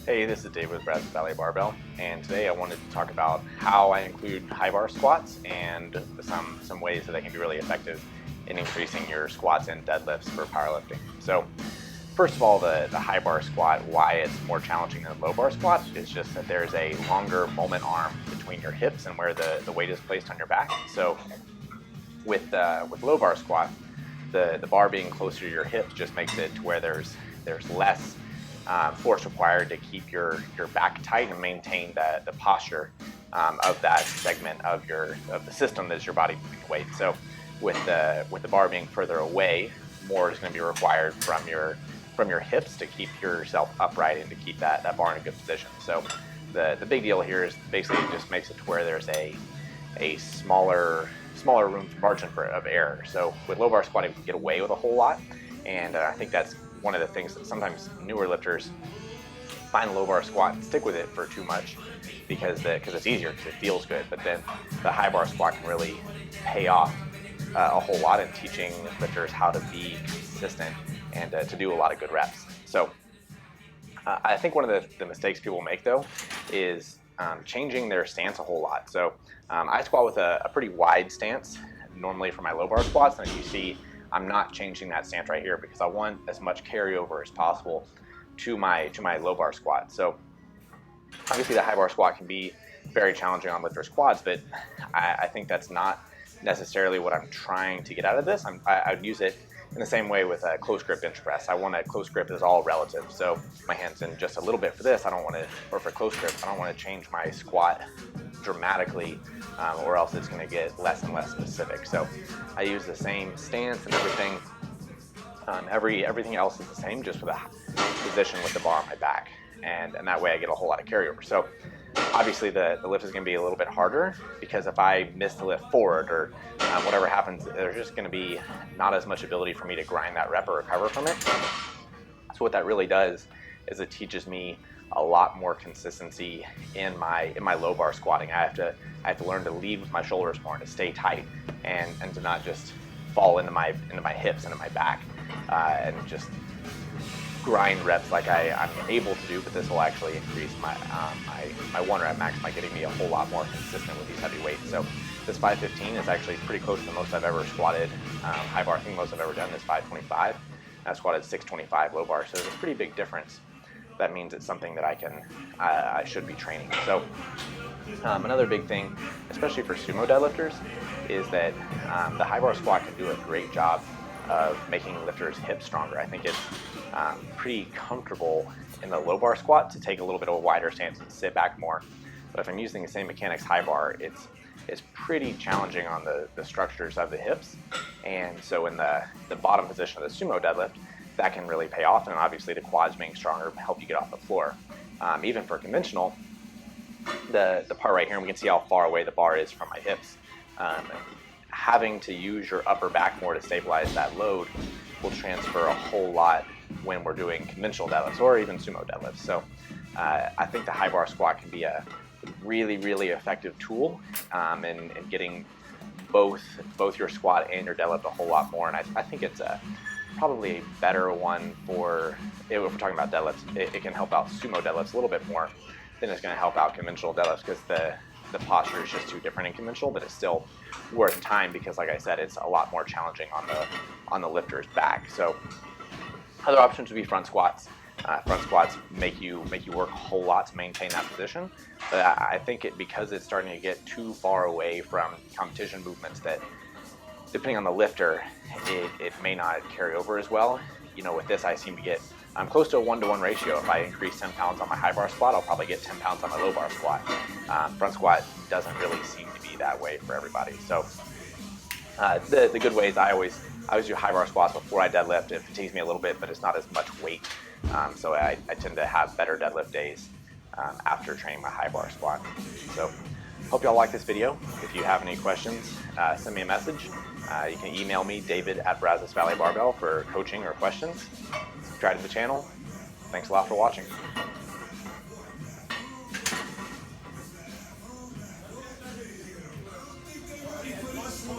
Hey, this is Dave with Brazos Barbell, and today I wanted to talk about how I include high bar squats and some ways that they can be really effective in increasing your squats and deadlifts for powerlifting. So first of all, the high bar squat, why it's more challenging than low bar squat is just that there's a longer moment arm between your hips and where the weight is placed on your back. So with low bar squat, the bar being closer to your hips just makes it to where there's less force required to keep your back tight and maintain the posture of that segment of the system that is your body moving weight. So with the bar being further away, more is going to be required from your hips to keep yourself upright and to keep that bar in a good position. So the big deal here is basically it just makes it to where there's a smaller room margin of error. So with low bar squatting, you can get away with a whole lot, and I think that's one of the things that sometimes newer lifters find low bar squat and stick with it for too much because it's easier, because it feels good. But then the high bar squat can really pay off a whole lot in teaching lifters how to be consistent and to do a lot of good reps. So I think one of the mistakes people make though is changing their stance a whole lot. So I squat with a pretty wide stance normally for my low bar squats, and as you see, I'm not changing that stance right here because I want as much carryover as possible to my low bar squat. So obviously the high bar squat can be very challenging on lifters' quads, but I think that's not necessarily what I'm trying to get out of this. I would use it in the same way with a close grip bench press. I want a close grip is all relative. So my hands in just a little bit for this, I don't want to, or for close grip, I don't want to change my squat dramatically, or else it's going to get less and less specific. So I use the same stance and everything. Everything else is the same, just with a position with the bar on my back, and that way I get a whole lot of carryover. So obviously the lift is going to be a little bit harder because if I miss the lift forward or whatever happens, there's just going to be not as much ability for me to grind that rep or recover from it. So what that really does is it teaches me a lot more consistency in my low bar squatting. I have to learn to lead with my shoulders more and to stay tight and to not just fall into my hips and into my back and just grind reps like I'm able to do. But this will actually increase my one rep max by getting me a whole lot more consistent with these heavy weights. So this 515 is actually pretty close to the most I've ever squatted high bar. I think most I've ever done is 525. I squatted 625 low bar, so there's a pretty big difference. That means it's something that I should be training. So another big thing, especially for sumo deadlifters, is that the high bar squat can do a great job of making lifters' hips stronger. I think it's pretty comfortable in the low bar squat to take a little bit of a wider stance and sit back more. But if I'm using the same mechanics high bar, it's pretty challenging on the structures of the hips. And so in the bottom position of the sumo deadlift, that can really pay off, and obviously the quads being stronger help you get off the floor. Even for conventional, the part right here, and we can see how far away the bar is from my hips. Having to use your upper back more to stabilize that load will transfer a whole lot when we're doing conventional deadlifts or even sumo deadlifts. So I think the high bar squat can be a really, really effective tool in getting both your squat and your deadlift a whole lot more. And I think it's probably a better one for, if we're talking about deadlifts, it can help out sumo deadlifts a little bit more than it's going to help out conventional deadlifts, because the posture is just too different in conventional, but it's still worth time because, like I said, it's a lot more challenging on the lifter's back. So other options would be front squats. Front squats make you work a whole lot to maintain that position, but I think because it's starting to get too far away from competition movements, that depending on the lifter, it may not carry over as well. You know, with this, I seem to get close to a 1-to-1 ratio. If I increase 10 pounds on my high bar squat, I'll probably get 10 pounds on my low bar squat. Front squat doesn't really seem to be that way for everybody. So the good ways, I always do high bar squats before I deadlift. It fatigues me a little bit, but it's not as much weight. So I tend to have better deadlift days after training my high bar squat. So hope y'all like this video. If you have any questions, send me a message. You can email me, David@Brazos Barbell, for coaching or questions. Subscribe to the channel. Thanks a lot for watching.